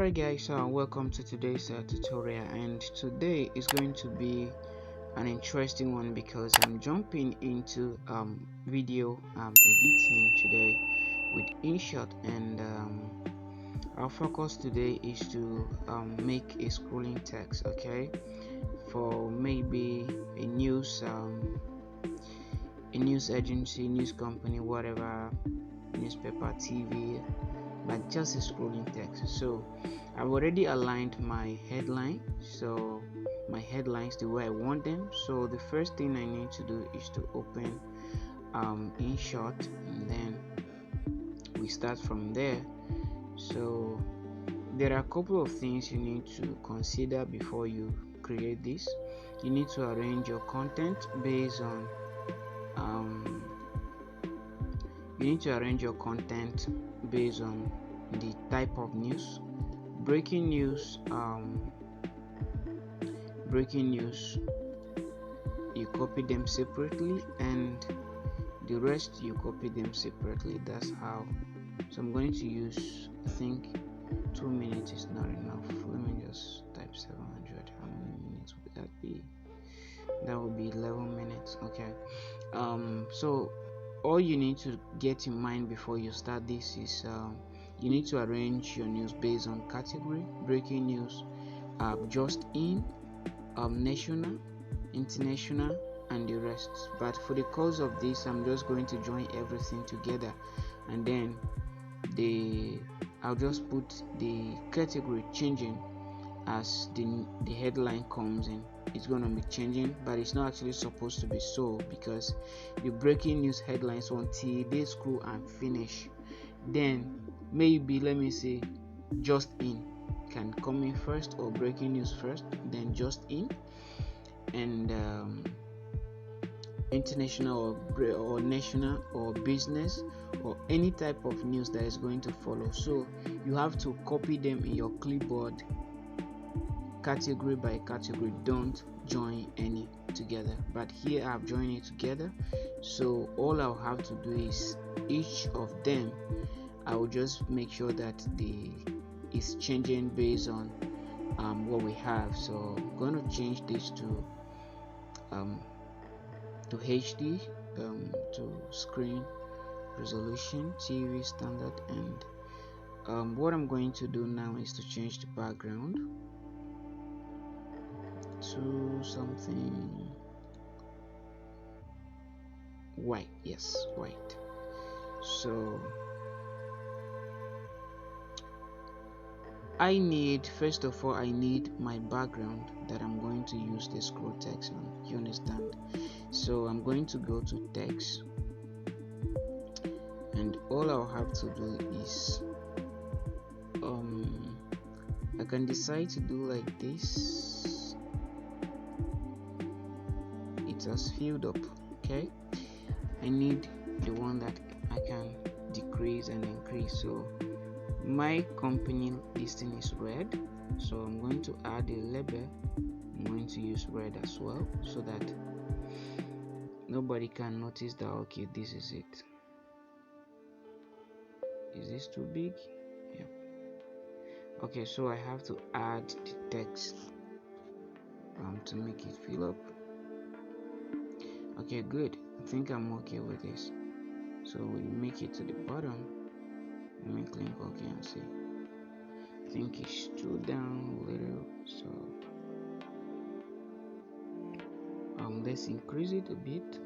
Alright guys, welcome to today's tutorial, and today is going to be an interesting one because I'm jumping into video editing today with Inshot, and our focus today is to make a scrolling text, okay, for maybe a news agency, news company, whatever, newspaper, TV, but just a scrolling text. So I've already aligned my headline, so my headlines the way I want them. So the first thing I need to do is to open Inshot, and then we start from there. So there are a couple of things you need to consider before you create this. You need to arrange your content based on based on the type of news. Breaking news, you copy them separately, and the rest you copy them separately. That's how. So I'm going to use, I think 2 minutes is not enough. Let me just type 700. How many minutes would that be? That would be 11 minutes. Okay. So all you need to get in mind before you start this is you need to arrange your news based on category: breaking news, just in, national, international, and the rest. But for the cause of this, I'm just going to join everything together, and then I'll just put the category changing as the headline comes in. It's going to be changing, but it's not actually supposed to be so, because the breaking news headlines, until they scroll and finish, then maybe, let me say, just in can come in first, or breaking news first, then just in, and international or national or business or any type of news that is going to follow. So you have to copy them in your clipboard, category by category. Don't join any together, but here I've joined it together. So all I'll have to do is each of them, I will just make sure that is changing based on what we have. So I'm going to change this to HD, to screen resolution, TV standard, and what I'm going to do now is to change the background to something white. Yes, white. So first of all, I need my background that I'm going to use the scroll text on. You understand? So I'm going to go to text, and all I'll have to do is I can decide to do like this. It has filled up. Okay, I need the one that I can decrease and increase. So my company listing is red, so I'm going to add a label. I'm going to use red as well, so that nobody can notice that, okay, this is it. Is this too big? Yeah. Okay, so I have to add the text to make it fill up. Okay, good. I think I'm okay with this. So we make it to the bottom. Let me click OK and see. I think it's too down a little, so let's increase it a bit.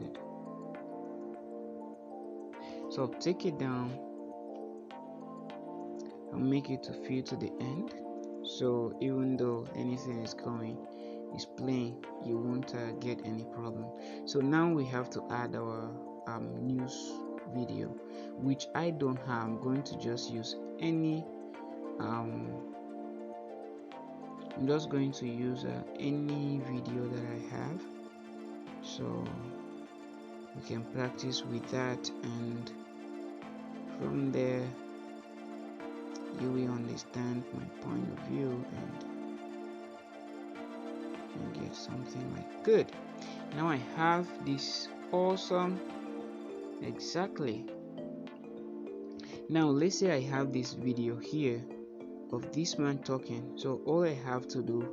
Good. So I'll take it down and make it to fill to the end. So even though anything is coming, is playing, you won't get any problem. So now we have to add our news video, which I don't have. I'm going to just use any I'm just going to use any video that I have, so we can practice with that, and from there you will understand my point of view and get something like good. Now I have this awesome, exactly Now let's say I have this video here of this man talking. So all I have to do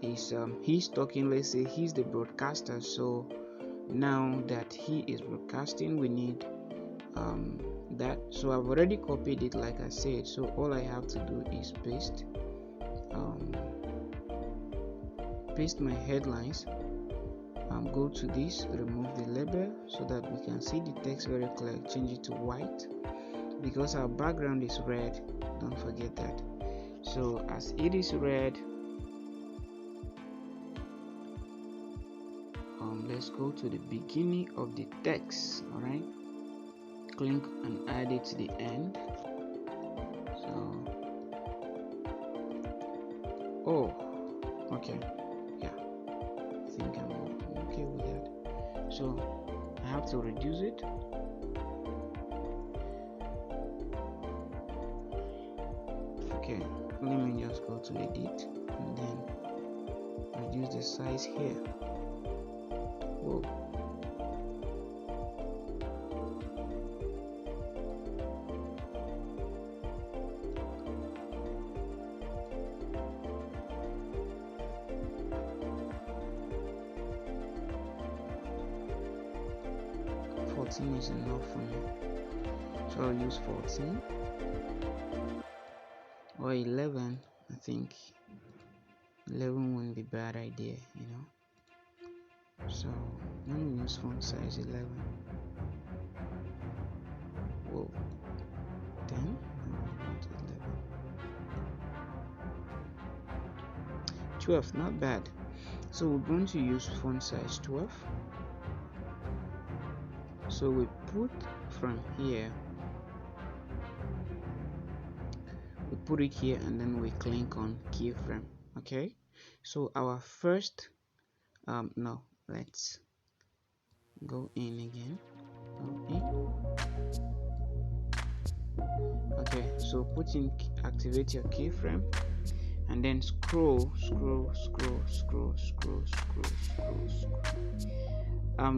is he's talking. Let's say he's the broadcaster. So now that he is broadcasting, we need that. So I've already copied it, like I said. So all I have to do is paste my headlines. Go to this, remove the label so that we can see the text very clear. Change it to white because our background is red. Don't forget that. So as it is red, let's go to the beginning of the text. All right, click and add it to the end. So okay, yeah, I think I'm okay with that. So I have to reduce it. Okay, let me just go to edit and then reduce the size here. Whoa. Is enough for me, so I'll use 14 or 11. I think 11 wouldn't be a bad idea, you know. So let me use font size 11. Whoa, 10. 12, not bad. So we're going to use font size 12. So we put from here, we put it here, and then we click on keyframe. Okay, so our first no, let's go in again. Go in. Okay, so activate your keyframe and then scroll.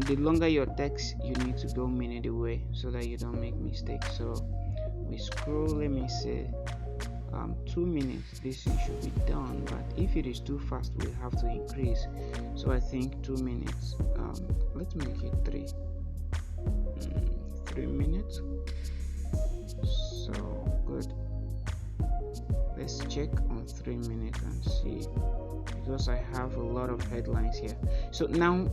The longer your text, you need to go minute away so that you don't make mistakes. So we scroll, let me say 2 minutes. This should be done, but if it is too fast, we'll have to increase. So I think 2 minutes. Let's make it 3 minutes. So good. Let's check on 3 minutes and see, because I have a lot of headlines here. So now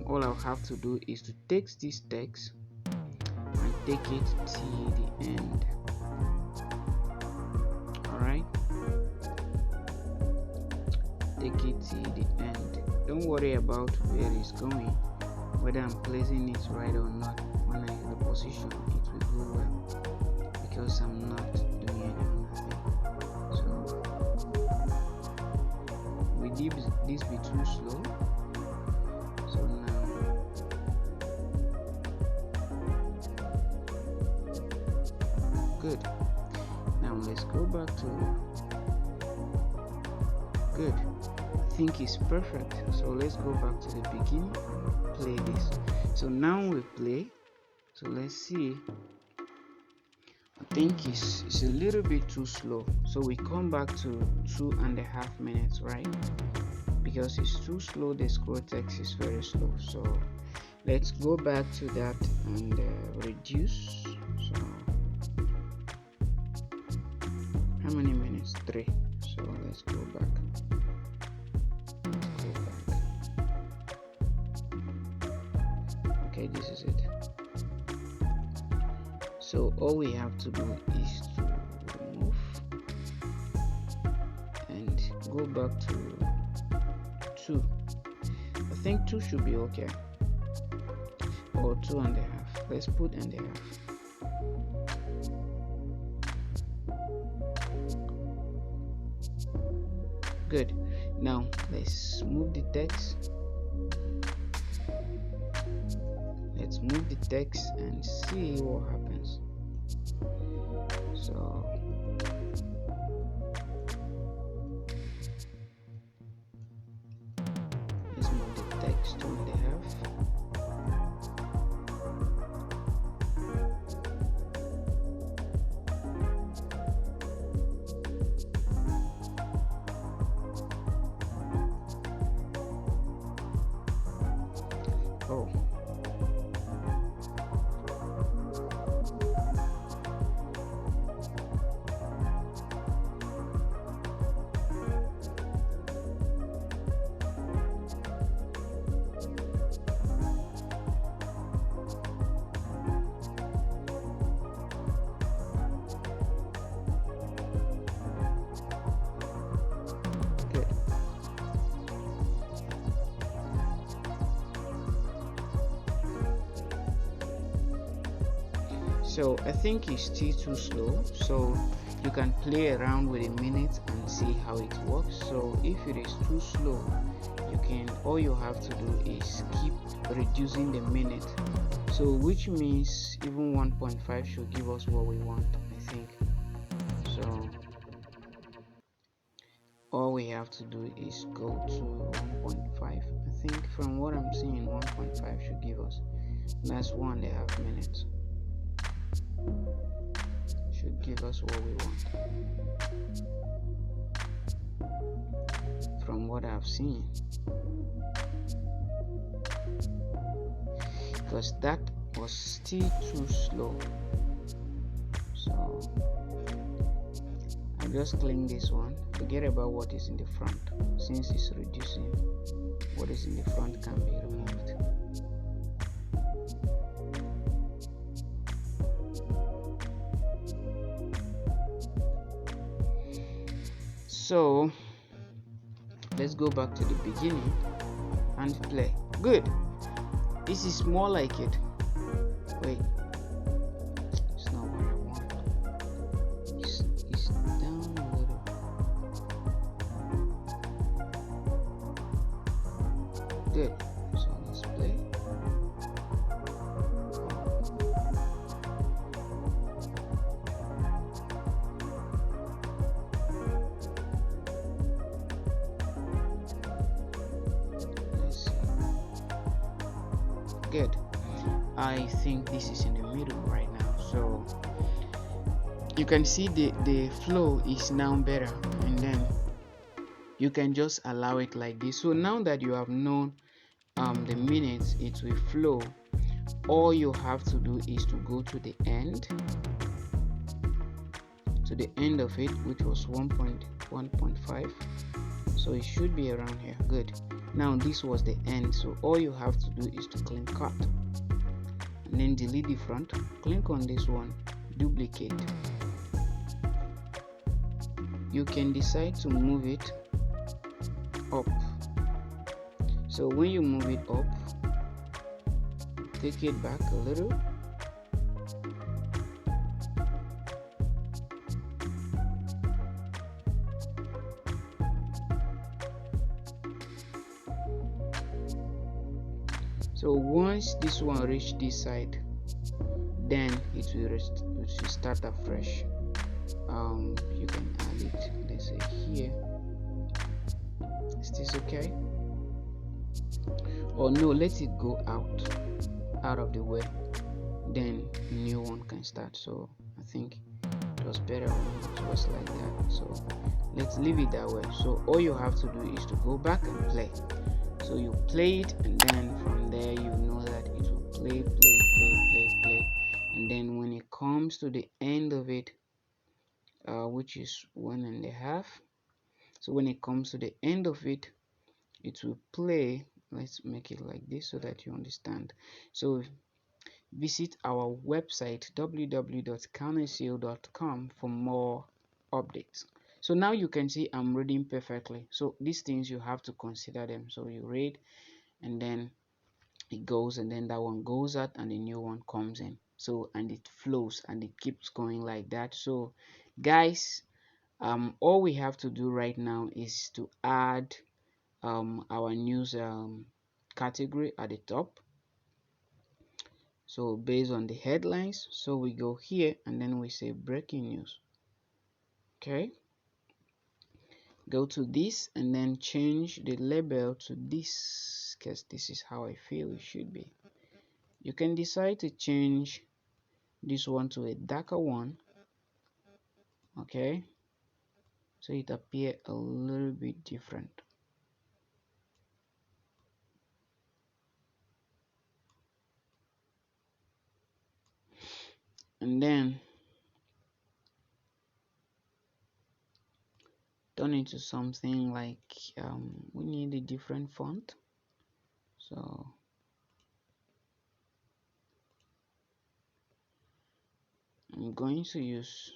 all I'll have to do is to take this text and take it to the end. All right, take it to the end. Don't worry about where it's going, whether I'm placing it right or not. When I reposition, it will go well because I'm not doing anything. So we did this be too slow. So now good. Now let's go back to good. I think it's perfect. So let's go back to the beginning, play this. So now we play. So let's see. I think it's a little bit too slow. So we come back to 2.5 minutes, right? Because it's too slow, the scroll text is very slow. So let's go back to that and reduce. So how many minutes? 3. So let's go back. Okay, this is it. So all we have to do is to remove and go back to 2. I think 2 should be okay, or 2.5. Let's put 1.5. Good. Now let's move the text. Let's move the text and see what happens. So let's move the text to 1.5. Oh, good. So I think it's still too slow. So you can play around with a minute and see how it works. So if it is too slow, you can, all you have to do is keep reducing the minute. So which means even 1.5 should give us what we want, I think. So all we have to do is go to 1.5. I think from what I'm seeing, 1.5 should give us, that's 1.5 minutes, should give us what we want from what I've seen, because that was still too slow. So I just clean this one, forget about what is in the front, since it's reducing, what is in the front can be removed. So let's go back to the beginning and play. Good, this is more like it. Wait, it's not what I want. It's down a little. Good, so let's play. Let's see. Good, I think this is in the middle right now, so you can see the flow is now better, and then you can just allow it like this. So now that you have known the minutes it will flow, all you have to do is to go to the end of it, which was 1.1.5, so it should be around here. Good, now this was the end, so all you have to do is to click cut and then delete the front, click on this one, duplicate. You can decide to move it up. So when you move it up, take it back a little, so once this one reach this side, then it will start afresh. You can add it, let's say here. Is this okay? Or no, let it go out of the way, then a new one can start. So I think it was better when it was like that, so let's leave it that way. So all you have to do is to go back and play. So you play it, and then from there you know that it will play, and then when it comes to the end of it, which is 1.5, so when it comes to the end of it, it will play. Let's make it like this so that you understand. So visit our website www.counterseal.com for more updates. So now you can see I'm reading perfectly. So these things you have to consider them. So you read, and then it goes, and then that one goes out, and the new one comes in. So, and it flows and it keeps going like that. So guys, all we have to do right now is to add our news category at the top. So based on the headlines, so we go here and then we say breaking news. Okay, go to this and then change the label to this, because this is how I feel it should be. You can decide to change this one to a darker one. Okay, so it appears a little bit different. and then turn it to something like we need a different font, so I'm going to use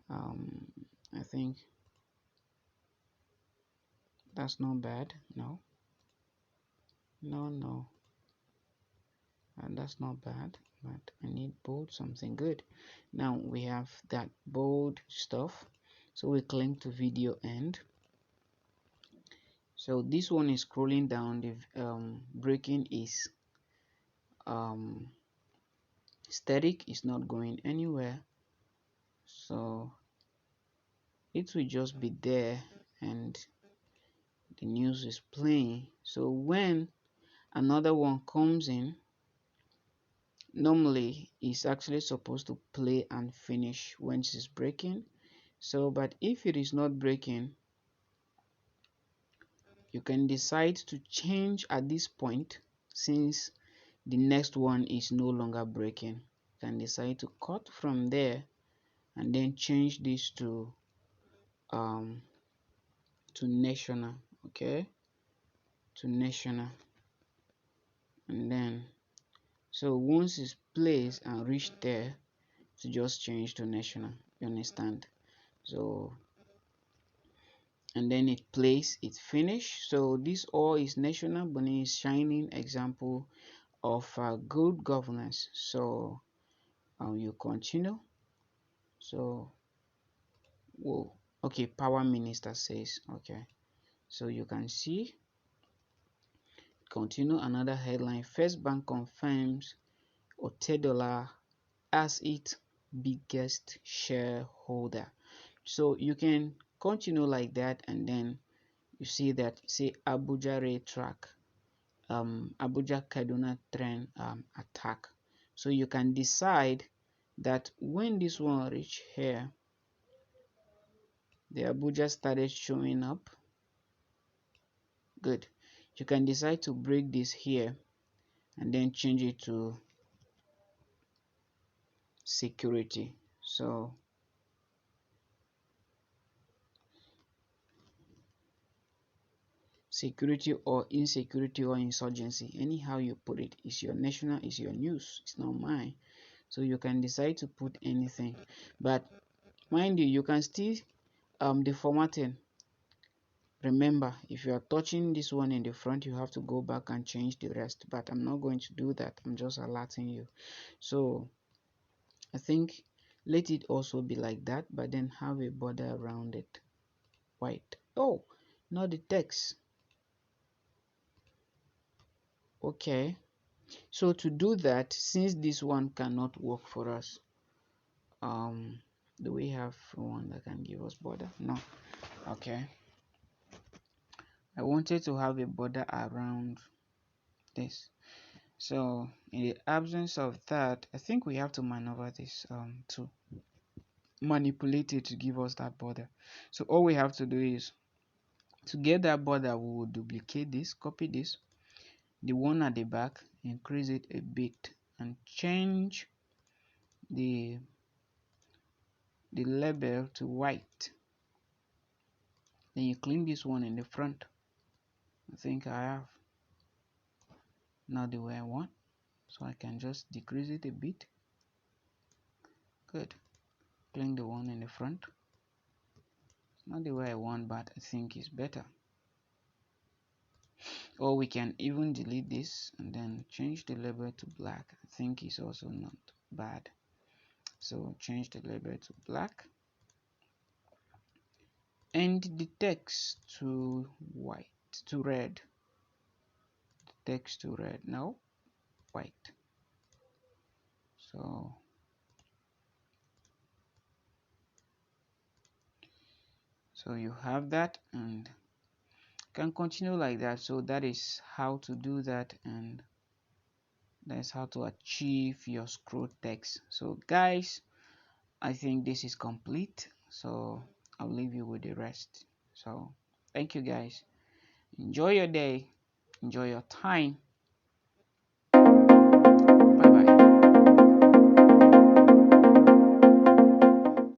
I think that's not bad. No, and that's not bad, but I need bold, something good. Now we have that bold stuff, so we click to video end. So this one is scrolling down. The breaking is static, is not going anywhere, so it will just be there and the news is playing. So when another one comes in, normally it's actually supposed to play and finish when it's breaking. So but if it is not breaking, you can decide to change at this point. Since the next one is no longer breaking, you can decide to cut from there and then change this to national. Okay, to national, and then so once it's placed and reached there, to just change to national, you understand? So and then it plays, it finish. So this all is national, but it is shining example of good governance. So you continue. So whoa, okay, power minister says okay. So you can see, continue. Another headline: First Bank confirms Otedola as its biggest shareholder. So you can continue like that, and then you see that say Abuja rail track, Abuja Kaduna train attack. So you can decide that when this one reach here, the Abuja started showing up. Good. You can decide to break this here and then change it to security. So security or insecurity or insurgency, anyhow you put it, is your national, is your news, it's not mine. So you can decide to put anything, but mind you, you can still the formatting. Remember, if you are touching this one in the front, you have to go back and change the rest, but I'm not going to do that. I'm just alerting you. So I think let it also be like that, but then have a border around it, white. Oh, not the text. Okay, so to do that, since this one cannot work for us, do we have one that can give us border? No. Okay, I wanted to have a border around this. So in the absence of that, I think we have to maneuver this to manipulate it to give us that border. So all we have to do is to get that border, we will duplicate this, copy this, the one at the back, increase it a bit and change the label to white. Then you clean this one in the front. I think I have not the way I want, so I can just decrease it a bit. Good. Clean the one in the front. It's not the way I want, but I think it's better. Or we can even delete this and then change the label to black. I think it's also not bad. So change the label to black and the text to white, to red. The text to red, no, white. So you have that, and can continue like that. So that is how to do that, and that's how to achieve your scroll text. So guys, I think this is complete, so I'll leave you with the rest. So thank you guys, enjoy your day, enjoy your time.